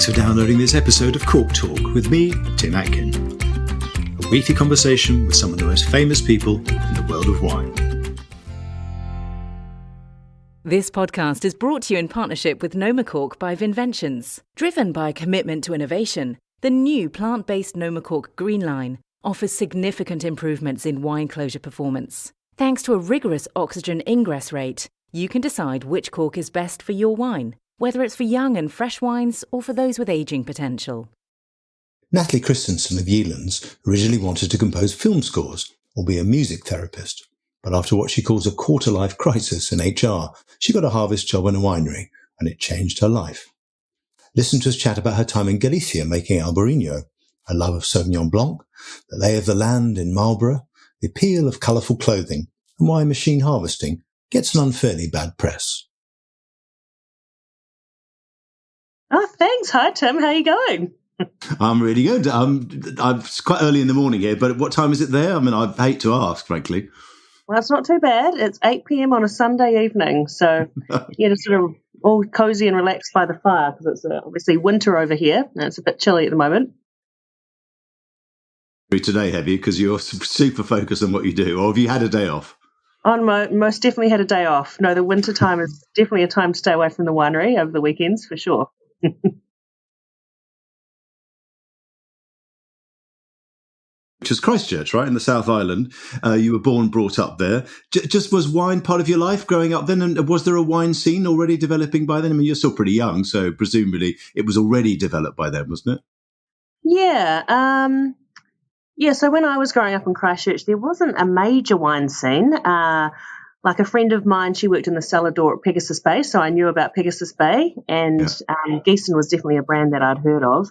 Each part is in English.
Thanks for downloading this episode of Cork Talk with me, Tim Atkin. A weekly conversation with some of the most famous people in the world of wine. This podcast is brought to you in partnership with Noma Cork by Vinventions. Driven by a commitment to innovation, the new plant-based Noma Cork Green Line offers significant improvements in wine closure performance. Thanks to a rigorous oxygen ingress rate, you can decide which cork is best for your wine, whether it's for young and fresh wines or for those with ageing potential. Natalie Christensen of Yealands originally wanted to compose film scores or be a music therapist, but after what she calls a quarter-life crisis in HR, she got a harvest job in a winery, and it changed her life. Listen to us chat about her time in Galicia making Albariño, her love of Sauvignon Blanc, the lay of the land in Marlborough, the appeal of colourful clothing, and why machine harvesting gets an unfairly bad press. Oh, thanks. Hi, Tim. How are you going? I'm really good. It's quite early in the morning here, but what time is it there? I mean, I hate to ask, frankly. Well, it's not too bad. It's 8 p.m. on a Sunday evening, so just sort of all cozy and relaxed by the fire because it's obviously winter over here and it's a bit chilly at the moment. Today, have you? Because you're super focused on what you do, or have you had a day off? Most definitely had a day off. No, the winter time is definitely a time to stay away from the winery over the weekends for sure. Which is Christchurch, right, in the South Island. You were born, brought up there. Just was wine part of your life growing up then? And was there a wine scene already developing by then? I mean, you're still pretty young, so presumably it was already developed by then, wasn't it? Yeah. So when I was growing up in Christchurch, there wasn't a major wine scene. Like a friend of mine, she worked in the cellar door at Pegasus Bay, so I knew about Pegasus Bay, and Gießen was definitely a brand that I'd heard of.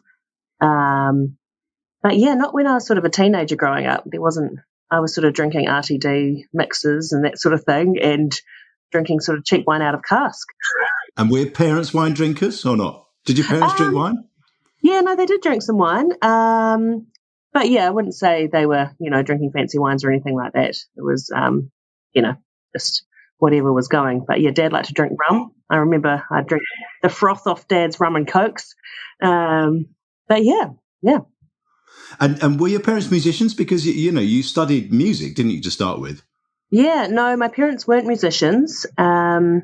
But yeah, not when I was sort of a teenager growing up. I was sort of drinking RTD mixes and that sort of thing, and drinking sort of cheap wine out of cask. And were parents wine drinkers or not? Did your parents drink wine? Yeah, no, they did drink some wine. But yeah, I wouldn't say they were, drinking fancy wines or anything like that. It was, just whatever was going. But yeah, Dad liked to drink rum. I remember I'd drink the froth off Dad's rum and cokes. But yeah. And were your parents musicians? Because, you studied music, didn't you, to start with? Yeah, no, my parents weren't musicians. My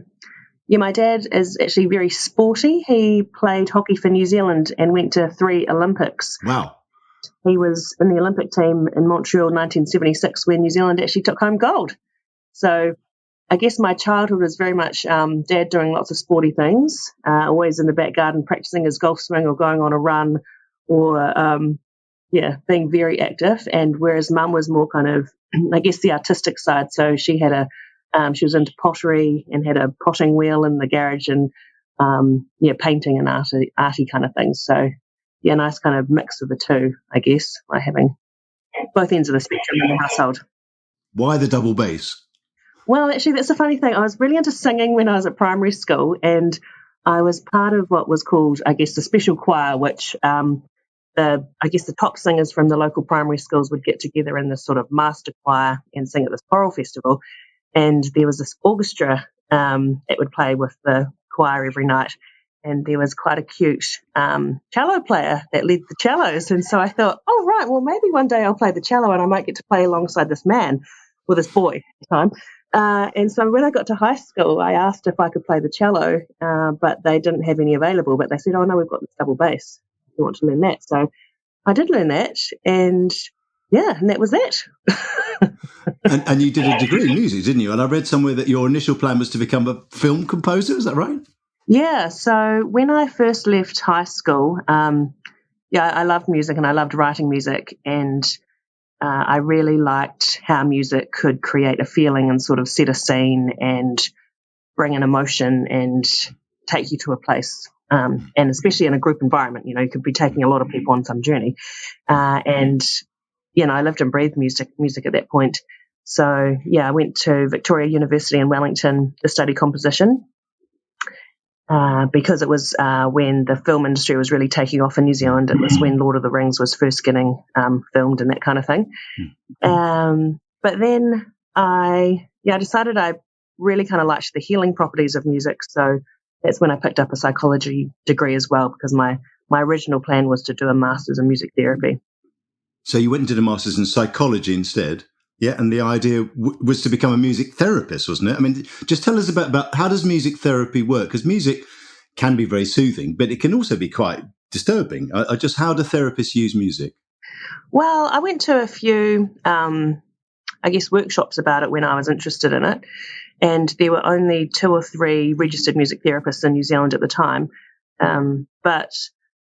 dad is actually very sporty. He played hockey for New Zealand and went to 3 Olympics. Wow. He was in the Olympic team in Montreal 1976 when New Zealand actually took home gold. So I guess my childhood was very much Dad doing lots of sporty things, always in the back garden practicing his golf swing or going on a run or, being very active. And whereas Mum was more kind of, I guess, the artistic side. So she had she was into pottery and had a potting wheel in the garage and, painting and arty kind of things. So, yeah, nice kind of mix of the two, I guess, by having both ends of the spectrum in the household. Why the double bass? Well, actually, that's a funny thing. I was really into singing when I was at primary school, and I was part of what was called, I guess, the special choir, which the top singers from the local primary schools would get together in this sort of master choir and sing at this choral festival. And there was this orchestra that would play with the choir every night. And there was quite a cute cello player that led the cellos. And so I thought, oh, right, well, maybe one day I'll play the cello and I might get to play alongside this man, or this boy at the time. And so when I got to high school, I asked if I could play the cello, but they didn't have any available. But they said, oh, no, we've got this double bass. You want to learn that? So I did learn that. And that was that. and you did a degree in music, didn't you? And I read somewhere that your initial plan was to become a film composer. Is that right? Yeah, so when I first left high school, I loved music and I loved writing music, and I really liked how music could create a feeling and sort of set a scene and bring an emotion and take you to a place, and especially in a group environment. You could be taking a lot of people on some journey, and I lived and breathed music at that point. So I went to Victoria University in Wellington to study composition. Because it was when the film industry was really taking off in New Zealand. It was when Lord of the Rings was first getting filmed and that kind of thing. But then I decided I really kind of liked the healing properties of music. So that's when I picked up a psychology degree as well, because my my original plan was to do a master's in music therapy. So you went and did a master's in psychology instead? Yeah, and the idea was to become a music therapist, wasn't it? I mean, just tell us about how does music therapy work? Because music can be very soothing, but it can also be quite disturbing. How do therapists use music? Well, I went to a few, workshops about it when I was interested in it, and there were only 2 or 3 registered music therapists in New Zealand at the time. But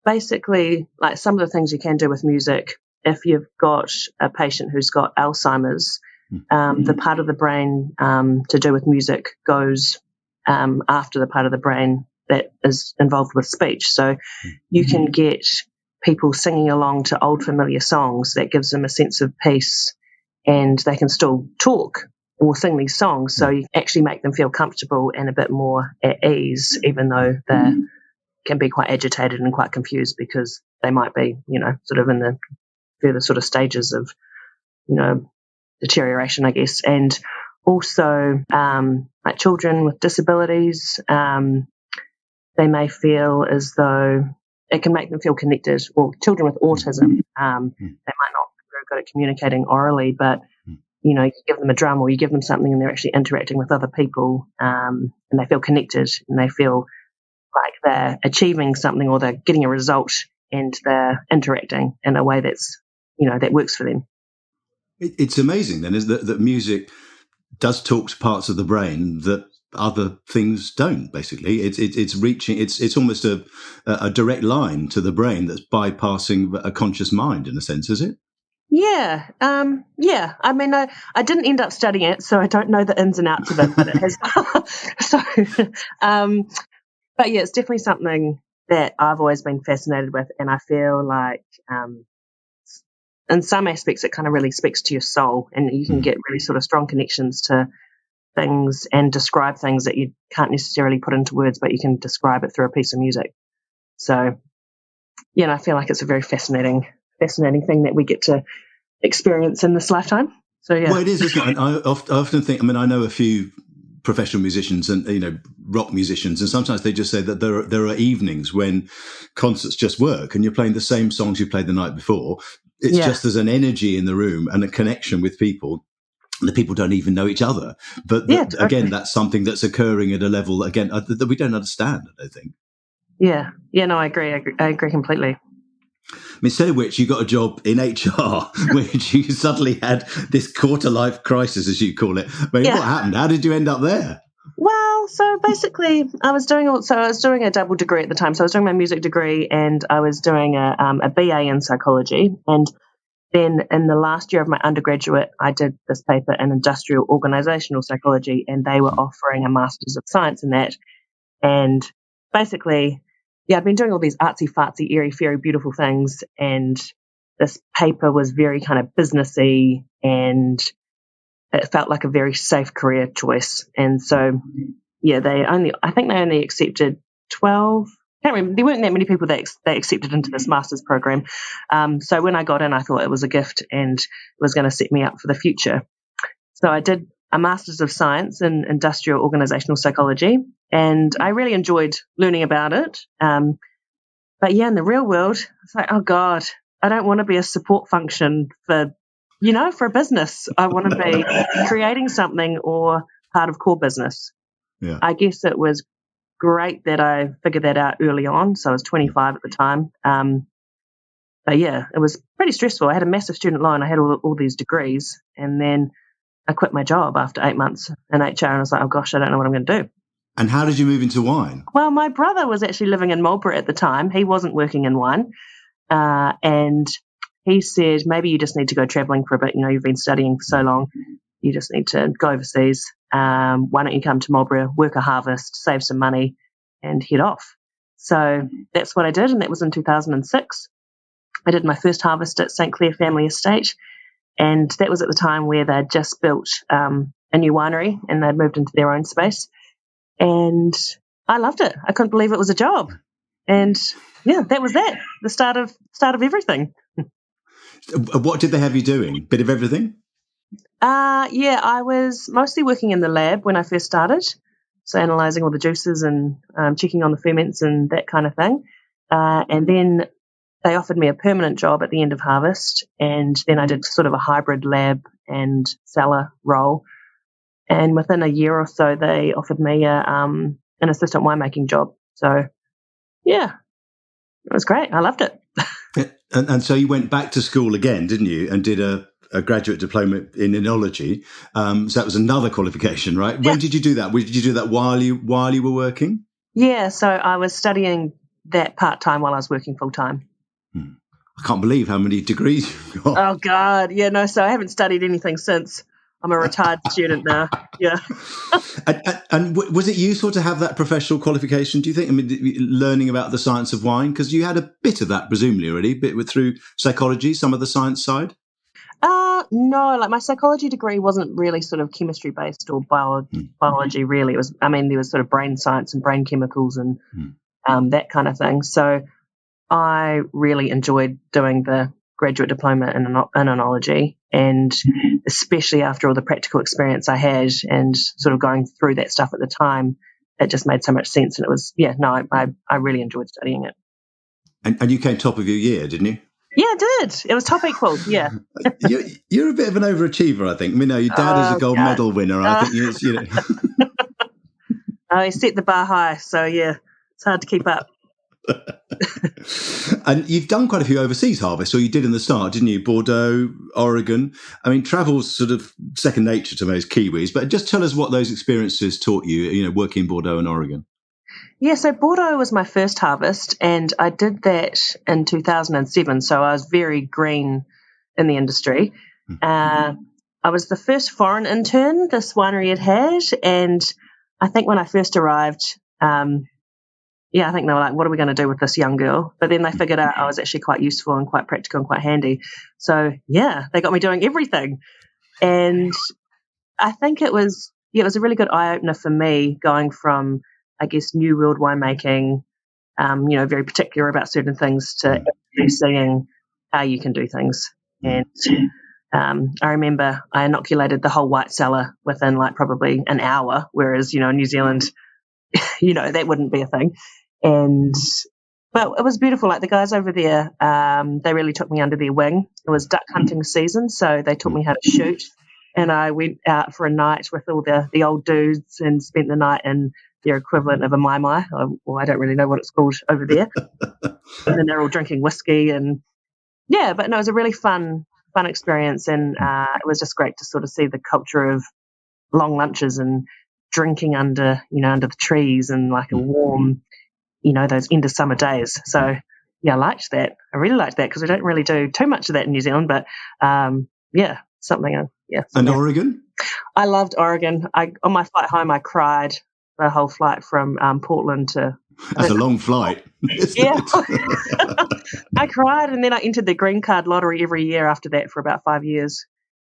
basically, like some of the things you can do with music, if you've got a patient who's got Alzheimer's, the part of the brain to do with music goes after the part of the brain that is involved with speech. So you can get people singing along to old familiar songs that gives them a sense of peace, and they can still talk or sing these songs. So you actually make them feel comfortable and a bit more at ease, even though they can be quite agitated and quite confused because they might be, sort of in the further sort of stages of, deterioration, I guess. And also, like children with disabilities, they may feel as though it can make them feel connected, or children with autism, they might not be very good at communicating orally, but, you give them a drum or you give them something and they're actually interacting with other people, and they feel connected and they feel like they're achieving something or they're getting a result and they're interacting in a way that's, that works for them. It's amazing then, is that music does talk to parts of the brain that other things don't. Basically, it's reaching. It's almost a direct line to the brain that's bypassing a conscious mind, in a sense, is it? Yeah. I mean, I didn't end up studying it, so I don't know the ins and outs of it. But it has. But yeah, it's definitely something that I've always been fascinated with, and I feel like in some aspects it kind of really speaks to your soul, and you can get really sort of strong connections to things and describe things that you can't necessarily put into words, but you can describe it through a piece of music. So, I feel like it's a very fascinating thing that we get to experience in this lifetime. So, yeah. Well, it is, isn't it? And I often think, I know a few professional musicians and, rock musicians, and sometimes they just say that there are evenings when concerts just work and you're playing the same songs you played the night before. It's just there's an energy in the room and a connection with people. The people don't even know each other. But again, that's something that's occurring at a level, again, that we don't understand, I think. Yeah. Yeah, no, I agree. I agree completely. Instead of which, you got a job in HR, which you suddenly had this quarter-life crisis, as you call it. What happened? How did you end up there? Well, so basically, I was doing a double degree at the time. So I was doing my music degree, and I was doing a BA in psychology. And then in the last year of my undergraduate, I did this paper in industrial organizational psychology, and they were offering a Masters of Science in that. And basically, I'd been doing all these artsy-fartsy, airy-fairy, beautiful things, and this paper was very kind of businessy, and it felt like a very safe career choice. And so, I think they only accepted 12. I can't remember. There weren't that many people that they accepted into this master's program. So when I got in, I thought it was a gift and it was going to set me up for the future. So I did a Master's of Science in Industrial Organizational Psychology, and I really enjoyed learning about it. But in the real world, it's like, oh God, I don't want to be a support function for a business. I want to be creating something or part of core business. Yeah. I guess it was great that I figured that out early on. So I was 25 at the time. But it was pretty stressful. I had a massive student loan. I had all these degrees, and then I quit my job after 8 months in HR, and I was like, oh gosh, I don't know what I'm going to do. And how did you move into wine? Well, my brother was actually living in Marlborough at the time. He wasn't working in wine. And he said, maybe you just need to go traveling for a bit. You've been studying for so long. You just need to go overseas. Why don't you come to Marlborough, work a harvest, save some money, and head off? So that's what I did, and that was in 2006. I did my first harvest at St. Clair Family Estate, and that was at the time where they'd just built a new winery, and they'd moved into their own space. And I loved it. I couldn't believe it was a job. And that was that, the start of everything. What did they have you doing? Bit of everything? I was mostly working in the lab when I first started, so analysing all the juices and checking on the ferments and that kind of thing. And then they offered me a permanent job at the end of harvest, and then I did sort of a hybrid lab and cellar role. And within a year or so, they offered me an assistant winemaking job. So, yeah, it was great. I loved it. And so you went back to school again, didn't you, and did a graduate diploma in enology. So that was another qualification, right? Yeah. When did you do that? Did you do that while you were working? Yeah, so I was studying that part-time while I was working full-time. I can't believe how many degrees you've got. Oh, God. Yeah, no, so I haven't studied anything since. I'm a retired student now. Yeah. And was it useful to have that professional qualification, do you think? I mean, learning about the science of wine? Because you had a bit of that, presumably, already, through psychology, some of the science side? No, like my psychology degree wasn't really sort of chemistry-based or biology, really. It was, I mean, there was sort of brain science and brain chemicals and that kind of thing. So I really enjoyed doing the graduate diploma in enology, and especially after all the practical experience I had and sort of going through that stuff at the time, it just made so much sense. And it was, I really enjoyed studying it. And you came top of your year, didn't you? Yeah, I did. It was top equal, yeah. You're a bit of an overachiever, I think. I mean, your dad is a gold medal winner. I think you know. Oh, he set the bar high, so yeah, it's hard to keep up. And you've done quite a few overseas harvests, or you did in the start, didn't you? Bordeaux, Oregon. I mean, travel's sort of second nature to most Kiwis, but just tell us what those experiences taught you, working in Bordeaux and Oregon. Yeah, so Bordeaux was my first harvest, and I did that in 2007, so I was very green in the industry. I was the first foreign intern this winery had, and I think when I first arrived, I think they were like, what are we going to do with this young girl? But then they figured out I was actually quite useful and quite practical and quite handy. So, yeah, they got me doing everything. And I think it was a really good eye-opener for me going from, I guess, New World winemaking, very particular about certain things, to actually seeing how you can do things. And I remember I inoculated the whole white cellar within like probably an hour, whereas, in New Zealand, that wouldn't be a thing. But it was beautiful. Like the guys over there, they really took me under their wing. It was duck hunting season, so they taught me how to shoot. And I went out for a night with all the old dudes and spent the night in their equivalent of a mai, or I don't really know what it's called over there. And then they're all drinking whiskey and but no, it was a really fun experience, and it was just great to sort of see the culture of long lunches and drinking under the trees and like a warm, those end of summer days. So yeah, I liked that. I really liked that because we don't really do too much of that in New Zealand, but something. And Oregon? I loved Oregon. On my flight home, I cried the whole flight from Portland to. That's a long flight. Yeah. I cried, and then I entered the green card lottery every year after that for about 5 years.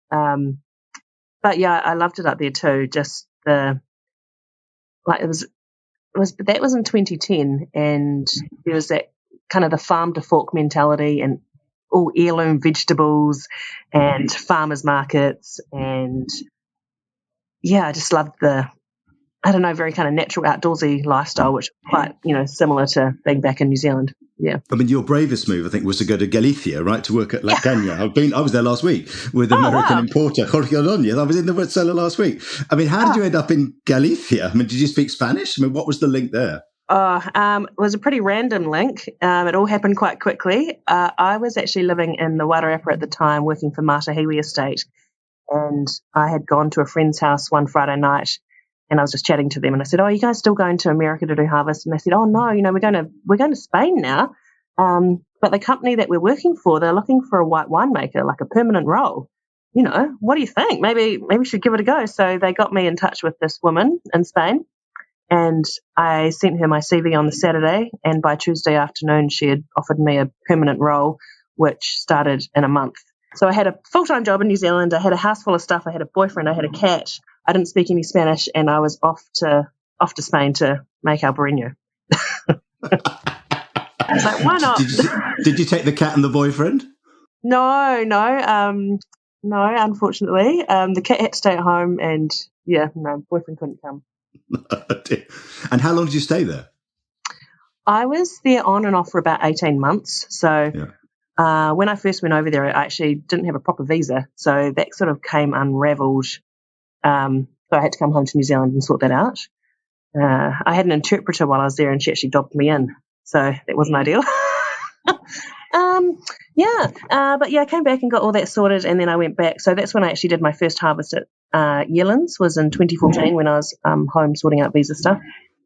But yeah, I loved it up there too. Just that was in 2010, and there was that kind of the farm to fork mentality and all heirloom vegetables and farmers markets, and I just loved the very kind of natural outdoorsy lifestyle, which is quite similar to being back in New Zealand. Yeah. I mean, your bravest move, I think, was to go to Galicia, right, to work at La Caña. I was there last week with American importer Jorge Ordóñez. I was in the cellar last week. I mean, how did you end up in Galicia? I mean, did you speak Spanish? I mean, what was the link there? It was a pretty random link. It all happened quite quickly. I was actually living in the Wairarapa at the time, working for Matahiwi Estate, and I had gone to a friend's house one Friday night, and I was just chatting to them, and I said, "Oh, are you guys still going to America to do harvest?" And they said, "Oh no, we're going to Spain now. But the company that we're working for, they're looking for a white winemaker, like a permanent role. What do you think? Maybe we should give it a go." So they got me in touch with this woman in Spain, and I sent her my CV on the Saturday, and by Tuesday afternoon, she had offered me a permanent role, which started in a month. So I had a full-time job in New Zealand. I had a house full of stuff. I had a boyfriend. I had a cat. I didn't speak any Spanish, and I was off to Spain to make Albariño. I was like, why not? Did you take the cat and the boyfriend? No, unfortunately. The cat had to stay at home, and boyfriend couldn't come. And how long did you stay there? I was there on and off for about 18 months. So when I first went over there, I actually didn't have a proper visa. So that sort of came unravelled. So I had to come home to New Zealand and sort that out. I had an interpreter while I was there, and she actually dobbed me in. So that wasn't ideal. But I came back and got all that sorted, and then I went back. So that's when I actually did my first harvest at Yealands, was in 2014 when I was home sorting out visa stuff.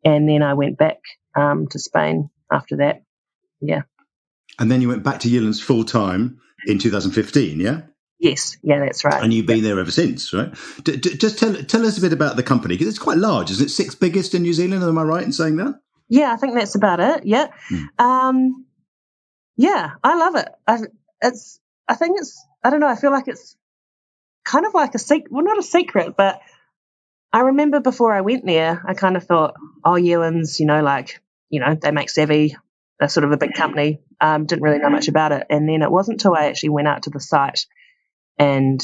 And then I went back to Spain after that. Yeah. And then you went back to Yealands full time in 2015, yeah? Yes, yeah, that's right. And you've been there ever since, right? Just tell us a bit about the company, because it's quite large. Isn't it 6th biggest in New Zealand? Am I right in saying that? Yeah, I think that's about it. Yeah. I love it. I feel like it's kind of like a secret. Well, not a secret, but I remember before I went there, I kind of thought, oh, Yealands, they make savvy. They're sort of a big company. Didn't really know much about it. And then it wasn't until I actually went out to the site and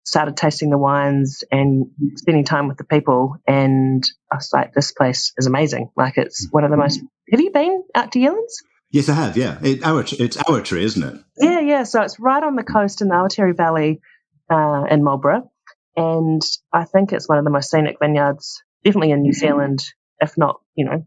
started tasting the wines and spending time with the people, and I was like, this place is amazing. Like, it's one of the most... Have you been out to Yealands? Yes, I have, yeah. It's Awatere, isn't it? Yeah. So it's right on the coast in the Awatere Valley in Marlborough, and I think it's one of the most scenic vineyards, definitely in New Zealand, if not,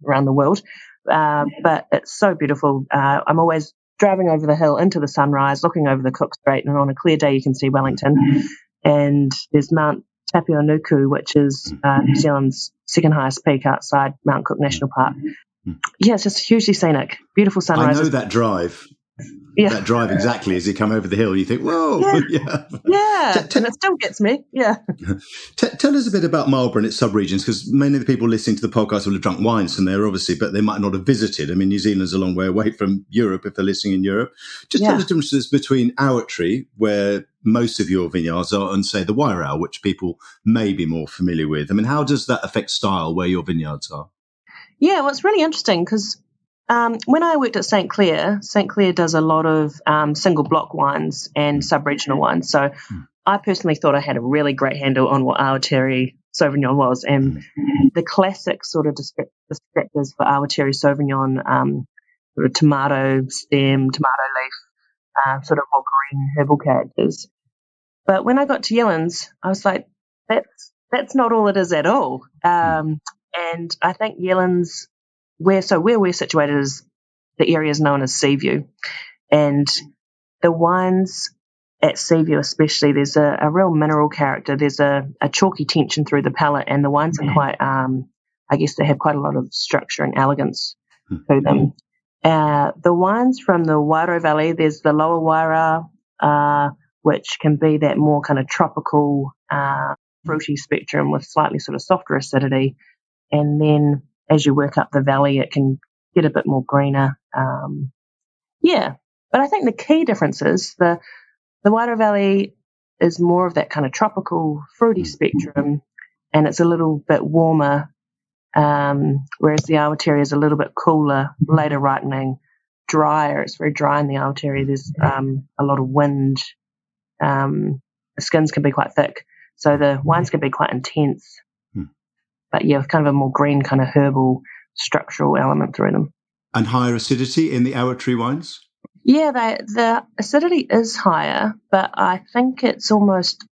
around the world. But it's so beautiful. I'm always driving over the hill into the sunrise, looking over the Cook Strait, and on a clear day you can see Wellington. And there's Mount Tapianuku, which is New Zealand's second highest peak outside Mount Cook National Park. Yeah, it's just hugely scenic, beautiful sunrises. I know that drive. Yeah. That drive exactly as you come over the hill, you think, whoa. Yeah. And it still gets me, yeah. Tell us a bit about Marlborough and its sub-regions, because many of the people listening to the podcast will have drunk wines from there, obviously, but they might not have visited. I mean, New Zealand's a long way away from Europe if they're listening in Europe. Just tell us the differences between Awatere, where most of your vineyards are, and, say, the Wairau, which people may be more familiar with. I mean, how does that affect style where your vineyards are? Yeah, well, it's really interesting because when I worked at St. Clair does a lot of single block wines and sub-regional wines. So I personally thought I had a really great handle on what Awatere Sauvignon was. And the classic sort of descriptors for Awatere Sauvignon, sort of tomato stem, tomato leaf, sort of more green herbal characters. But when I got to Yealands, I was like, that's not all it is at all. And I think Yealands, where we're situated is the area is known as Seaview. And the wines at Seaview especially, there's a real mineral character. There's a chalky tension through the palate, and the wines are quite, I guess they have quite a lot of structure and elegance to them. The wines from the Wairau Valley, there's the Lower Wairau, which can be that more kind of tropical, fruity spectrum with slightly sort of softer acidity. And then as you work up the valley, it can get a bit more greener. But I think the key difference is the Wairau Valley is more of that kind of tropical fruity spectrum, and it's a little bit warmer, whereas the Awatere is a little bit cooler, later ripening, drier. It's very dry in the Awatere. There's a lot of wind. The skins can be quite thick, so the wines can be quite intense. But yeah, with kind of a more green kind of herbal structural element through them. And higher acidity in the Awatere wines? Yeah, the acidity is higher, but I think it's almost,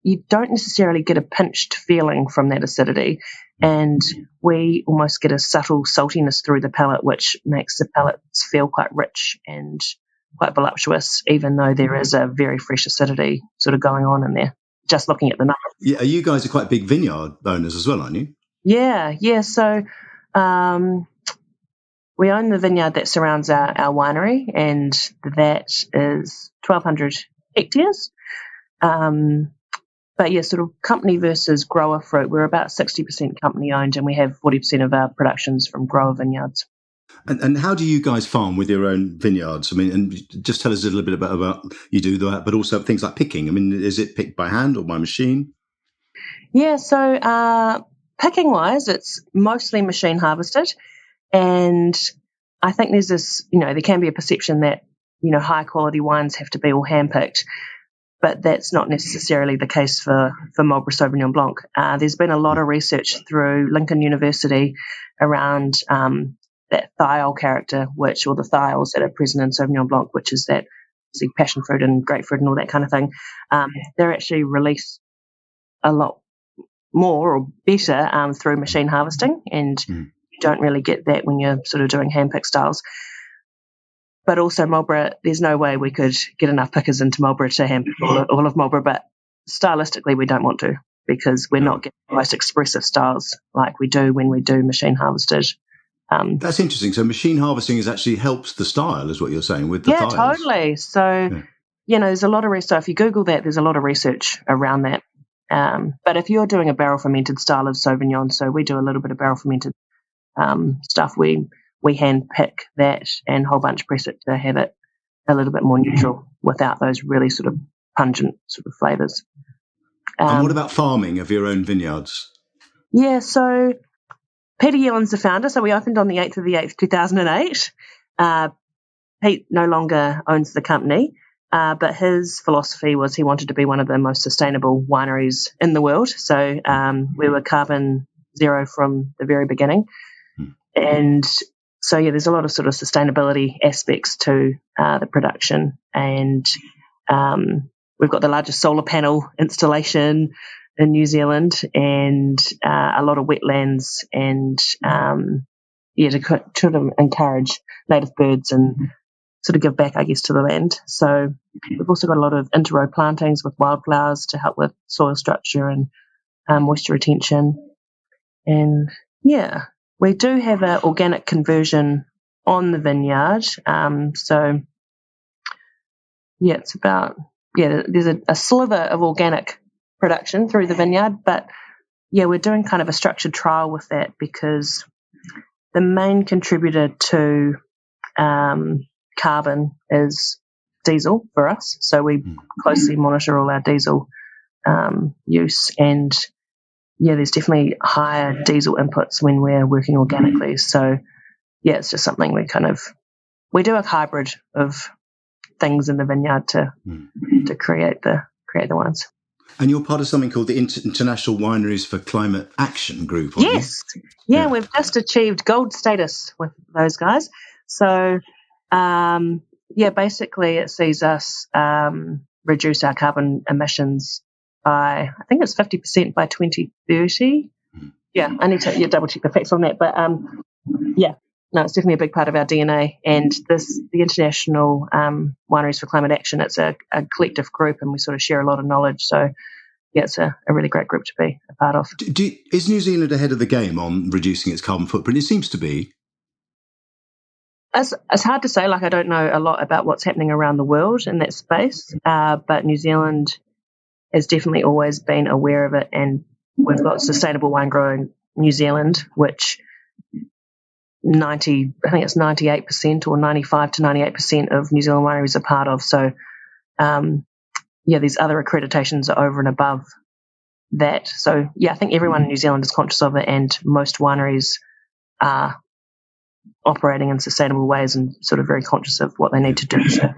you don't necessarily get a pinched feeling from that acidity. And we almost get a subtle saltiness through the palate, which makes the palates feel quite rich and quite voluptuous, even though there is a very fresh acidity sort of going on in there, just looking at the numbers. Yeah, you guys are quite big vineyard owners as well, aren't you? Yeah. So we own the vineyard that surrounds our winery, and that is 1,200 hectares. But yeah, sort of company versus grower fruit, we're about 60% company owned, and we have 40% of our productions from grower vineyards. And how do you guys farm with your own vineyards? I mean, and just tell us a little bit about you do that, but also things like picking. I mean, is it picked by hand or by machine? Yeah, so picking wise, it's mostly machine harvested, and I think there's this, there can be a perception that, high quality wines have to be all hand picked, but that's not necessarily the case for Marlborough Sauvignon Blanc. There's been a lot of research through Lincoln University around that thiol character, or the thiols that are present in Sauvignon Blanc, which is that passion fruit and grapefruit and all that kind of thing. They're actually released a lot more or better through machine harvesting, and you don't really get that when you're sort of doing hand-picked styles. But also Marlborough, there's no way we could get enough pickers into Marlborough to hand-pick all of Marlborough, but stylistically we don't want to, because we're not getting the most expressive styles like we do when we do machine harvested. That's interesting. So machine harvesting actually helps the style, is what you're saying, with the thios. Yeah, totally. So, there's a lot of research. If you Google that, there's a lot of research around that. But if you're doing a barrel fermented style of Sauvignon, so we do a little bit of barrel fermented stuff, we hand pick that and whole bunch press it to have it a little bit more neutral without those really sort of pungent sort of flavours. And what about farming of your own vineyards? Yeah, so Peter Yealands, the founder, so we opened on the 8th of the 8th, 2008. Pete no longer owns the company, but his philosophy was he wanted to be one of the most sustainable wineries in the world. So we were carbon zero from the very beginning. And so, there's a lot of sort of sustainability aspects to the production. And we've got the largest solar panel installation in New Zealand, and a lot of wetlands, and to sort of encourage native birds and sort of give back, I guess, to the land. So we've also got a lot of inter-row plantings with wildflowers to help with soil structure and moisture retention. And we do have an organic conversion on the vineyard. It's about, there's a sliver of organic production through the vineyard, but we're doing kind of a structured trial with that, because the main contributor to carbon is diesel for us. So we closely monitor all our diesel use, and there's definitely higher diesel inputs when we're working organically. So it's just something we do a hybrid of things in the vineyard to create the wines. And you're part of something called the International Wineries for Climate Action Group, aren't yes. you? Yeah, we've just achieved gold status with those guys. So, basically it sees us reduce our carbon emissions by, I think it's 50% by 2030. Yeah, I need to double check the facts on that. But, it's definitely a big part of our DNA. And the International Wineries for Climate Action, it's a collective group, and we sort of share a lot of knowledge. So, it's a really great group to be a part of. Is New Zealand ahead of the game on reducing its carbon footprint? It seems to be. It's hard to say. I don't know a lot about what's happening around the world in that space, but New Zealand has definitely always been aware of it, and we've got Sustainable Wine Growing New Zealand, which 98% or 95 to 98% of New Zealand wineries are part of. So, these other accreditations are over and above that. So, I think everyone in New Zealand is conscious of it, and most wineries are operating in sustainable ways and sort of very conscious of what they need to do. So,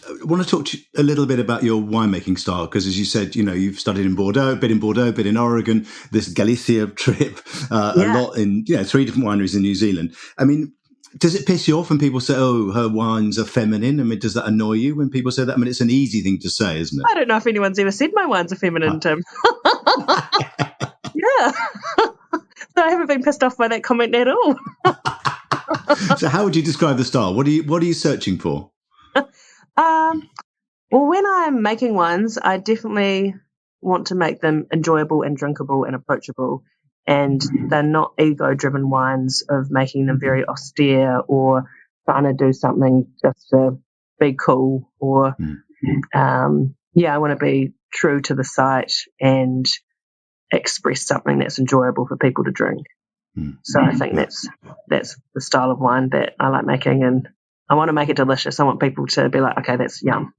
I want to talk to you a little bit about your winemaking style, because as you said, you've studied in Bordeaux, a bit in Oregon, this Galicia trip, a lot in 3 different wineries in New Zealand. I mean, does it piss you off when people say, oh, her wines are feminine? I mean, does that annoy you when people say that? I mean, it's an easy thing to say, isn't it? I don't know if anyone's ever said my wines are feminine, Tim. Yeah. So I haven't been pissed off by that comment at all. So how would you describe the style? What are you searching for? Well, when I'm making wines, I definitely want to make them enjoyable and drinkable and approachable, and they're not ego-driven wines of making them very austere or trying to do something just to be cool or, I want to be true to the site and express something that's enjoyable for people to drink. So I think that's the style of wine that I like making, and I want to make it delicious. I want people to be like, okay, that's yum.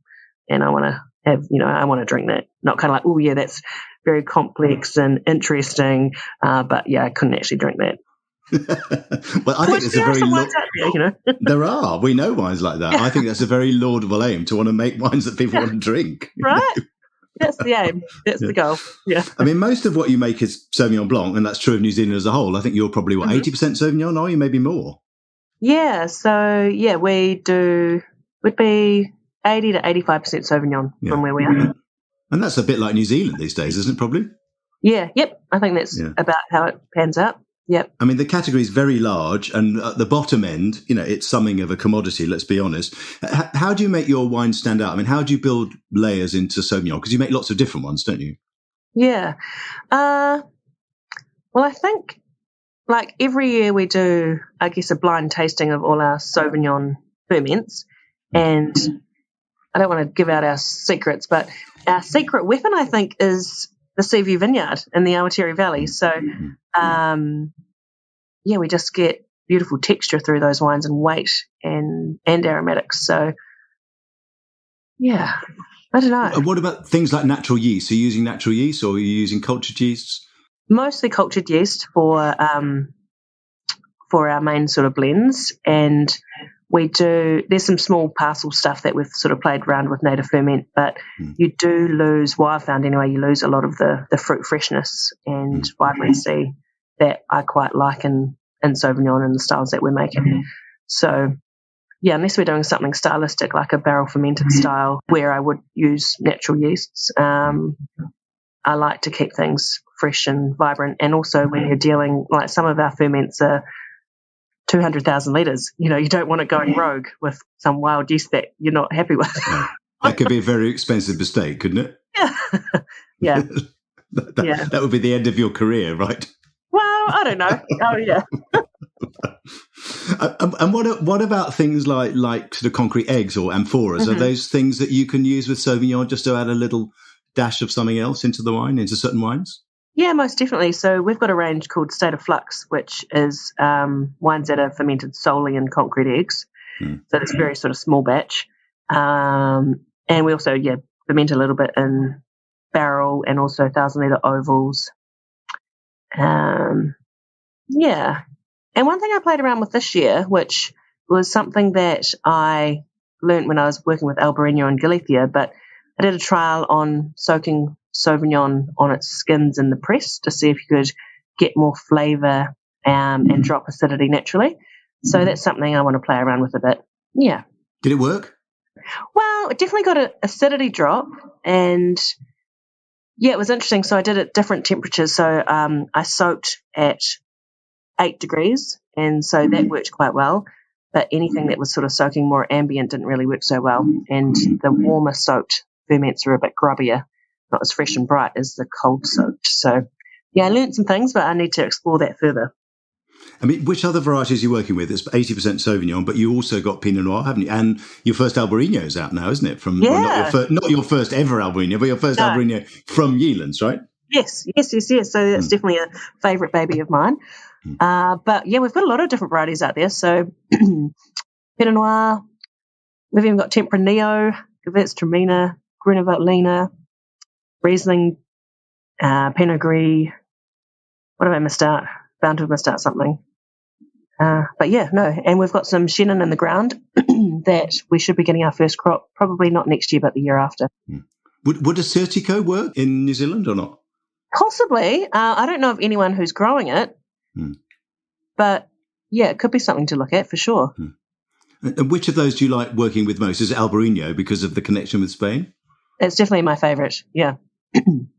And I want to have, I want to drink that. Not kind of like, oh, yeah, that's very complex and interesting. But yeah, I couldn't actually drink that. Well, I think it's a very there are. We know wines like that. I think that's a very laudable aim, to want to make wines that people want to drink. Right? That's the aim. That's the goal. Yeah. I mean, most of what you make is Sauvignon Blanc, and that's true of New Zealand as a whole. I think you're probably, 80% Sauvignon, are you? Maybe more? Yeah, so we'd be 80 to 85% Sauvignon from where we are. And that's a bit like New Zealand these days, isn't it, probably? Yeah, yep. I think that's about how it pans out. Yep. I mean, the category is very large, and at the bottom end, it's something of a commodity, let's be honest. How do you make your wine stand out? I mean, how do you build layers into Sauvignon? Because you make lots of different ones, don't you? Yeah. Well, I think, like, every year we do, I guess, a blind tasting of all our Sauvignon ferments, and I don't want to give out our secrets, but our secret weapon, I think, is the Seaview Vineyard in the Awatere Valley. So, we just get beautiful texture through those wines and weight and aromatics. So, I don't know. And what about things like natural yeast? Are you using natural yeast or are you using cultured yeasts? Mostly cultured yeast for our main sort of blends, and there's some small parcel stuff that we've sort of played around with native ferment, but you do lose, well, I've found anyway, you lose a lot of the fruit freshness and vibrancy that I quite like in Sauvignon and the styles that we're making. So, unless we're doing something stylistic like a barrel fermented style where I would use natural yeasts, I like to keep things fresh and vibrant. And also when you're dealing, like some of our ferments are 200,000 litres, you don't want to go rogue with some wild yeast that you're not happy with. That could be a very expensive mistake, couldn't it? Yeah. That would be the end of your career, right? Well, I don't know. Oh, yeah. And what about things like sort of concrete eggs or amphoras? Are those things that you can use with Sauvignon just to add a little dash of something else into the wine, into certain wines? Yeah, most definitely. So we've got a range called State of Flux, which is wines that are fermented solely in concrete eggs. So it's very sort of small batch. And we also, ferment a little bit in barrel and also 1,000-litre ovals. And one thing I played around with this year, which was something that I learned when I was working with Albariño in Galicia, but I did a trial on soaking Sauvignon on its skins in the press to see if you could get more flavour and drop acidity naturally. So that's something I want to play around with a bit. Yeah. Did it work? Well, it definitely got an acidity drop, and it was interesting. So I did it at different temperatures. So I soaked at 8 degrees, and so that worked quite well. But anything that was sort of soaking more ambient didn't really work so well. And the warmer soaked ferments are a bit grubbier, not as fresh and bright as the cold soaked. So, I learned some things, but I need to explore that further. I mean, which other varieties are you working with? It's 80% Sauvignon, but you also got Pinot Noir, haven't you? And your first Albariño is out now, isn't it? Not your first ever Albariño, but your first Albariño from Yealands, right? Yes. So that's definitely a favourite baby of mine. But we've got a lot of different varieties out there. So Pinot Noir, we've even got Tempranillo, Gewürztraminer, Grüne Veltliner, Riesling, Pinot Gris. What have I missed out? Bound to have missed out something. And we've got some Chenin in the ground that we should be getting our first crop, probably not next year, but the year after. Would a Certico work in New Zealand or not? Possibly. I don't know of anyone who's growing it, but it could be something to look at for sure. And which of those do you like working with most? Is it Albariño because of the connection with Spain? It's definitely my favourite, yeah.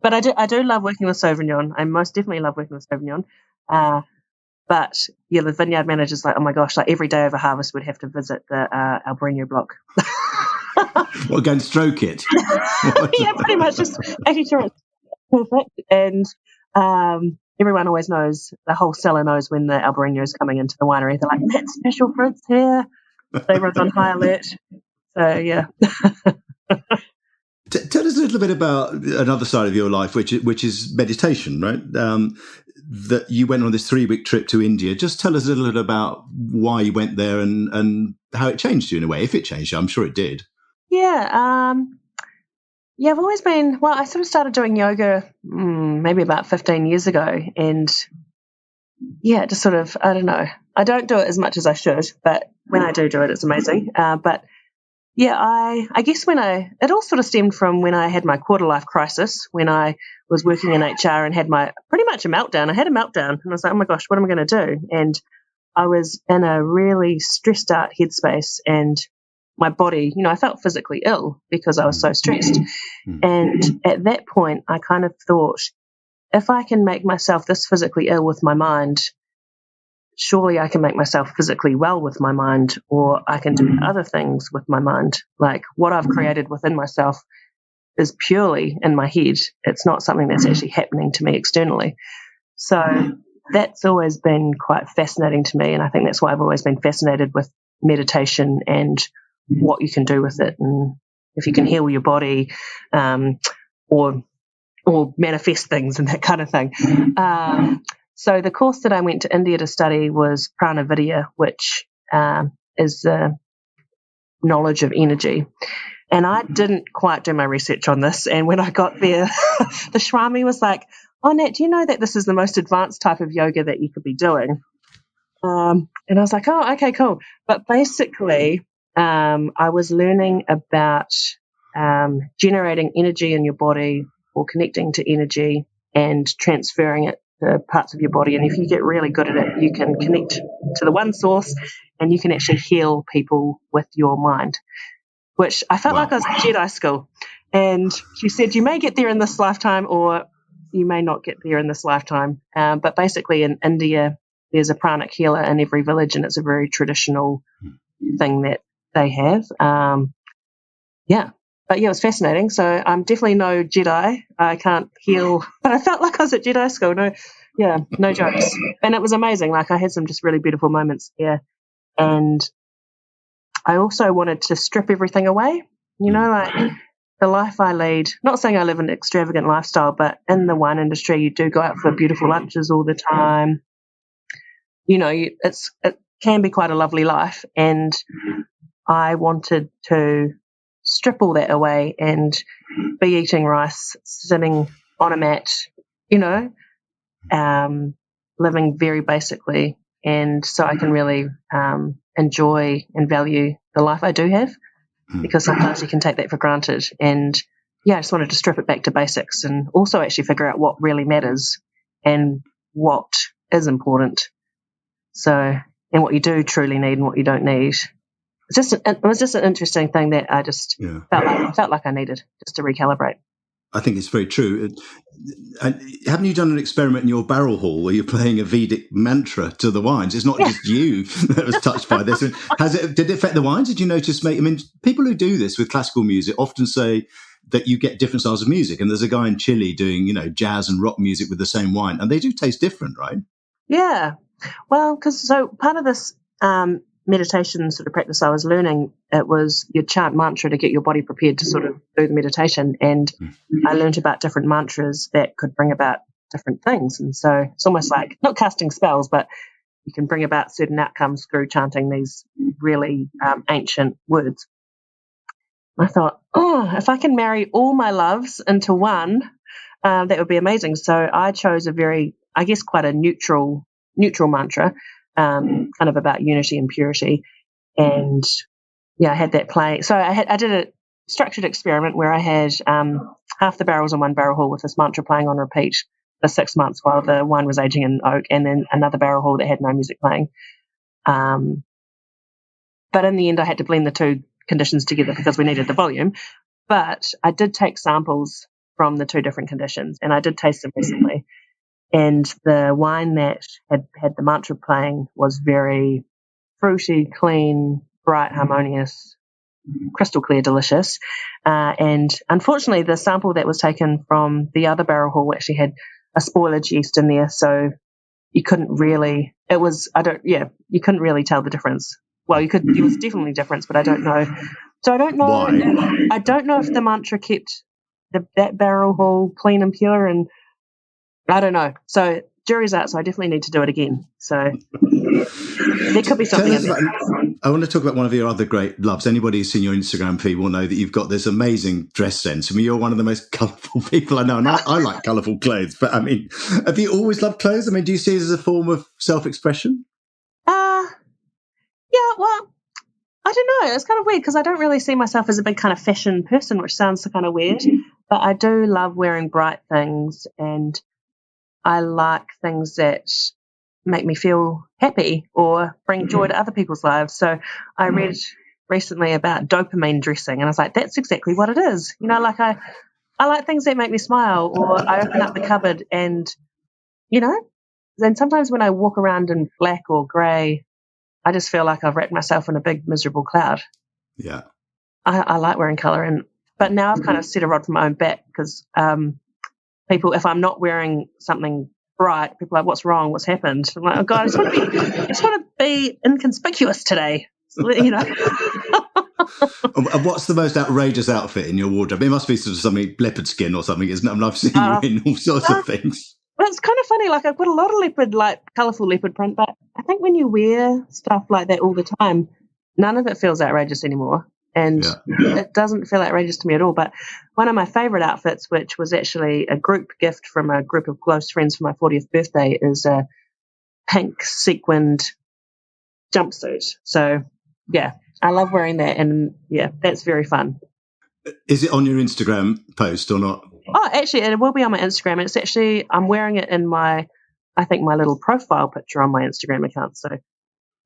But I do love working with Sauvignon. I most definitely love working with Sauvignon. But the vineyard manager's like, oh my gosh, like every day over harvest we'd have to visit the Albariño block. Well, go and stroke it. Pretty much just making sure it's perfect. And everyone always knows, the whole cellar knows when the Albariño is coming into the winery. They're like, that special fruit's here. So everyone's on high alert. So, yeah. Tell us a little bit about another side of your life, which is meditation, right? That you went on this 3-week trip to India. Just tell us a little bit about why you went there and how it changed you in a way, if it changed you. I'm sure it did. Yeah. I've always been, I sort of started doing yoga maybe about 15 years ago. And just sort of, I don't know. I don't do it as much as I should, but when I do it, it's amazing. I guess it all sort of stemmed from when I had my quarter-life crisis, when I was working in HR and had pretty much a meltdown. I had a meltdown and I was like, oh my gosh, what am I going to do? And I was in a really stressed out headspace, and my body, I felt physically ill because I was so stressed. And at that point, I kind of thought, if I can make myself this physically ill with my mind, surely I can make myself physically well with my mind, or I can do other things with my mind. Like, what I've created within myself is purely in my head. It's not something that's actually happening to me externally. So that's always been quite fascinating to me, and I think that's why I've always been fascinated with meditation and what you can do with it, and if you can heal your body, or manifest things and that kind of thing. So the course that I went to India to study was Prana Vidya, which is the knowledge of energy. And I didn't quite do my research on this. And when I got there, the Swami was like, "Oh, Nat, do you know that this is the most advanced type of yoga that you could be doing?" And I was like, "Oh, okay, cool." But basically, I was learning about generating energy in your body, or connecting to energy and transferring it to parts of your body. And if you get really good at it, you can connect to the one source, and you can actually heal people with your mind, which I felt like I was at Jedi school. And she said, you may get there in this lifetime, or you may not get there in this lifetime. But basically in India, there's a pranic healer in every village, and it's a very traditional thing that they have. But yeah, it was fascinating. So I'm definitely no Jedi. I can't heal, but I felt like I was at Jedi school. No jokes. And it was amazing. Like, I had some just really beautiful moments there. And I also wanted to strip everything away, like the life I lead. Not saying I live an extravagant lifestyle, but in the wine industry, you do go out for beautiful lunches all the time. It can be quite a lovely life. And I wanted to strip all that away and be eating rice, sitting on a mat, living very basically. And so I can really enjoy and value the life I do have, because sometimes you can take that for granted. And I just wanted to strip it back to basics, and also actually figure out what really matters and what is important. So, and what you do truly need and what you don't need. It was just an interesting thing that I just felt like I needed just to recalibrate. I think it's very true. And haven't you done an experiment in your barrel hall where you're playing a Vedic mantra to the wines? It's not just you that was touched by this. Did it affect the wines? Did you notice? People who do this with classical music often say that you get different styles of music. And there's a guy in Chile doing, jazz and rock music with the same wine, and they do taste different, right? Yeah. Well, so part of this meditation sort of practice I was learning, it was you chant mantra to get your body prepared to sort of do the meditation. And I learned about different mantras that could bring about different things. And so it's almost like not casting spells, but you can bring about certain outcomes through chanting these really ancient words. I thought, if I can marry all my loves into one, that would be amazing. So I chose a very, I guess, quite a neutral mantra, kind of about unity and purity. And I had that play. So I did a structured experiment where I had half the barrels in one barrel hall with this mantra playing on repeat for 6 months while the wine was aging in oak, and then another barrel hall that had no music playing. But in the end, I had to blend the two conditions together because we needed the volume. But I did take samples from the two different conditions, and I did taste them recently. And the wine that had the mantra playing was very fruity, clean, bright, harmonious, crystal clear, delicious. And unfortunately, the sample that was taken from the other barrel hall actually had a spoilage yeast in there, so you couldn't really. You couldn't really tell the difference. Well, you could. There was definitely a difference, but I don't know. So I don't know. Why? I don't know if the mantra kept that barrel hall clean and pure, and I don't know. So jury's out, so I definitely need to do it again. So there could be something in there. I want to talk about one of your other great loves. Anybody who's seen your Instagram feed will know that you've got this amazing dress sense. You're one of the most colourful people I know, and I like colourful clothes. But, have you always loved clothes? Do you see it as a form of self-expression? Yeah, well, I don't know. It's kind of weird because I don't really see myself as a big kind of fashion person, which sounds kind of weird. But I do love wearing bright things, and I like things that make me feel happy or bring joy to other people's lives. So I read recently about dopamine dressing, and I was like, that's exactly what it is. You know, like I like things that make me smile, or I open up the cupboard and, you know, then sometimes when I walk around in black or grey, I just feel like I've wrapped myself in a big miserable cloud. Yeah. I like wearing colour, but now I've kind of set a rod for my own back because people, if I'm not wearing something bright, people are like, what's wrong? What's happened? I'm like, oh God, I just want to be inconspicuous today. You know. And what's the most outrageous outfit in your wardrobe? It must be sort of something leopard skin or something, isn't it? I mean, I've seen you in all sorts of things. Well, it's kind of funny. Like I've got a lot of leopard, like colourful leopard print, but I think when you wear stuff like that all the time, none of it feels outrageous anymore. And it doesn't feel outrageous to me at all. But one of my favourite outfits, which was actually a group gift from a group of close friends for my 40th birthday, is a pink sequined jumpsuit. So, yeah, I love wearing that. And, yeah, that's very fun. Is it on your Instagram post or not? Oh, actually, it will be on my Instagram. It's actually, I'm wearing it in my little profile picture on my Instagram account. So,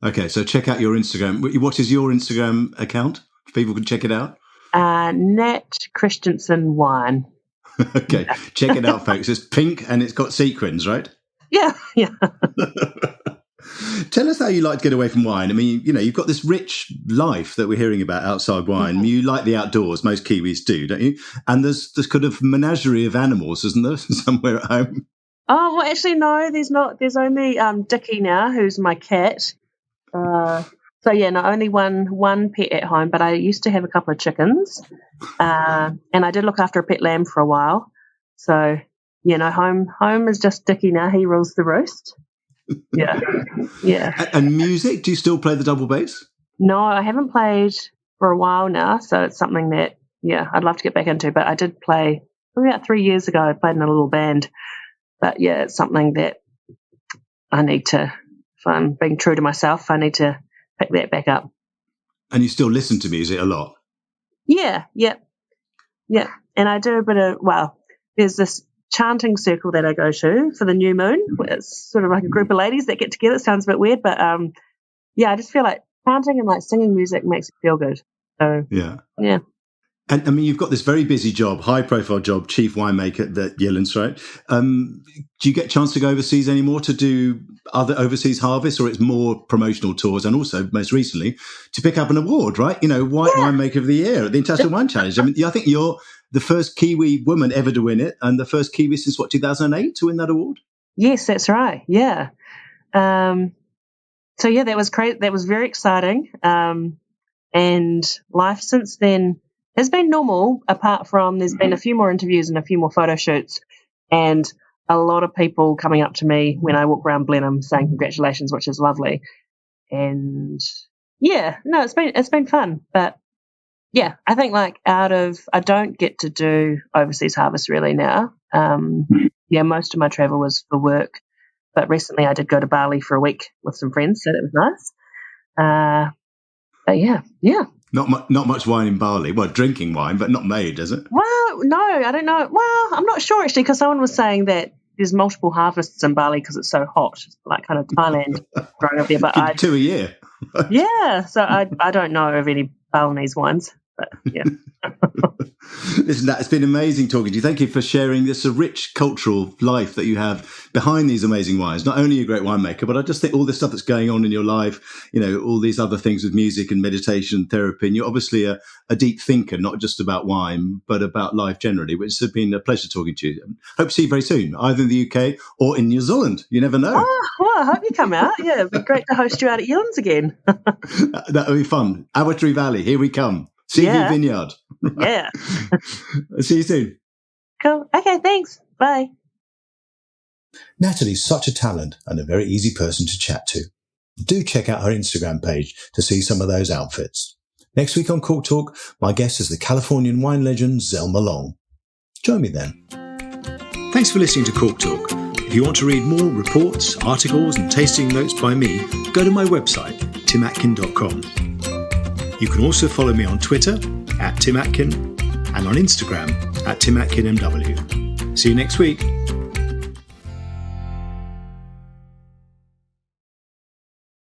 okay, so check out your Instagram. What is your Instagram account? People can check it out. Nat Christensen Wine. Okay, check it out, folks. It's pink and it's got sequins, right? Yeah. Tell us how you like to get away from wine. I mean, you know, you've got this rich life that we're hearing about outside wine. Mm-hmm. You like the outdoors. Most Kiwis do, don't you? And there's this kind of menagerie of animals, isn't there, somewhere at home? Oh, well, actually, no, there's not. There's only Dickie now, who's my cat. So, yeah, not only one pet at home, but I used to have a couple of chickens, and I did look after a pet lamb for a while. So, you know, home is just Dickie now. He rules the roost. Yeah. And music? Do you still play the double bass? No, I haven't played for a while now, so it's something that, yeah, I'd love to get back into. But I did play about 3 years ago. I played in a little band. But, yeah, it's something that I need to, if I'm being true to myself, I need to pick that back up. And you still listen to music a lot? Yeah. And I do a bit of, there's this chanting circle that I go to for the new moon. It's sort of like a group of ladies that get together. It sounds a bit weird, but I just feel like chanting and like singing music makes me feel good. So yeah. And I mean, you've got this very busy job, high-profile job, chief winemaker at Yealands, right? Do you get a chance to go overseas anymore to do other overseas harvests, or it's more promotional tours? And also, most recently, to pick up an award, right? You know, White Winemaker of the Year at the International Wine Challenge. I mean, I think you're the first Kiwi woman ever to win it, and the first Kiwi since 2008 to win that award. Yes, that's right. Yeah. So yeah, that was great. That was very exciting. And life since then has been normal, apart from there's been a few more interviews and a few more photo shoots, and a lot of people coming up to me when I walk around Blenheim saying congratulations, which is lovely. And yeah, no, it's been fun. But yeah, I think I don't get to do overseas harvest really now. Most of my travel was for work, but recently I did go to Bali for a week with some friends, so that was nice. But yeah. Not much wine in Bali. Well, drinking wine, but not made, is it? Well, no, I don't know. Well, I'm not sure actually, because someone was saying that there's multiple harvests in Bali because it's so hot, like kind of Thailand growing up there. But 2 a year. Yeah, so I don't know of any Balinese wines, but yeah. Listen, it's been amazing talking to you. Thank you for sharing this rich cultural life that you have behind these amazing wines. Not only a great winemaker, but I just think all this stuff that's going on in your life, you know, all these other things with music and meditation, therapy, and you're obviously a deep thinker, not just about wine, but about life generally, which has been a pleasure talking to you. Hope to see you very soon, either in the UK or in New Zealand. You never know. Oh, well, I hope you come out. Yeah, it'd be great to host you out at Yealands again. That would be fun. Awatri Valley, here we come. Seaview Vineyard. Yeah. See you soon. Cool. Okay, thanks. Bye. Natalie's such a talent and a very easy person to chat to. Do check out her Instagram page to see some of those outfits. Next week on Cork Talk, my guest is the Californian wine legend Zelma Long. Join me then. Thanks for listening to Cork Talk. If you want to read more reports, articles and tasting notes by me, go to my website, timatkin.com. You can also follow me on Twitter @TimAtkin and on Instagram @TimAtkinMW. See you next week.